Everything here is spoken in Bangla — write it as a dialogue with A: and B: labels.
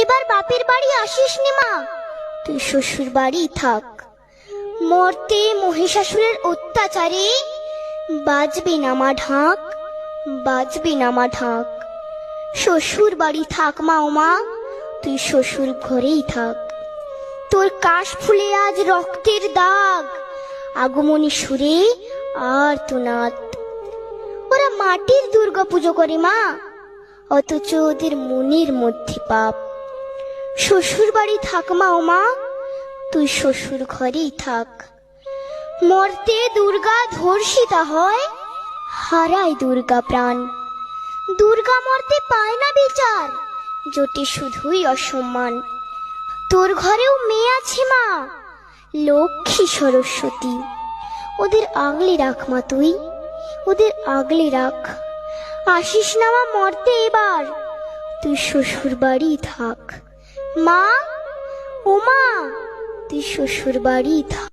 A: এবার বাপের বাড়ি আসিস নে মা, তুই শ্বশুর বাড়ি থাক। মর্তে মহিষাসুরের অত্যাচারে বাজবে না মা ঢাক, বাজবে না মা ঢাক। শ্বশুর বাড়ি থাক মা ও মা, তুই শ্বশুর ঘরেই থাক। তোর কাশ ফুলে আজ রক্তের দাগ, আগমনী সুরে আর তোনাদ। ওরা মাটির দুর্গা পুজো করে মা, অথচ ওদের মনের মধ্যে পাপ। শ্বশুর বাড়ি থাক মা ও মা, তুই শ্বশুর ঘরেই থাক। মর্তে দুর্গা ধর্ষিতা হয়, হারায় দুর্গা প্রাণ। দুর্গা মর্তে পায় না বিচার, জোটে শুধুই অসম্মান। তোর ঘরেও মেয়ে আছে মা, লক্ষ্মী সরস্বতী, ওদের আগলে রাখ মা তুই, ওদের আগলে রাখ। আসিস না মা মর্তে এবার, তুই শ্বশুর বাড়ি থাক। মা ও মা, তুই শ্বশুর বাড়ি থাক।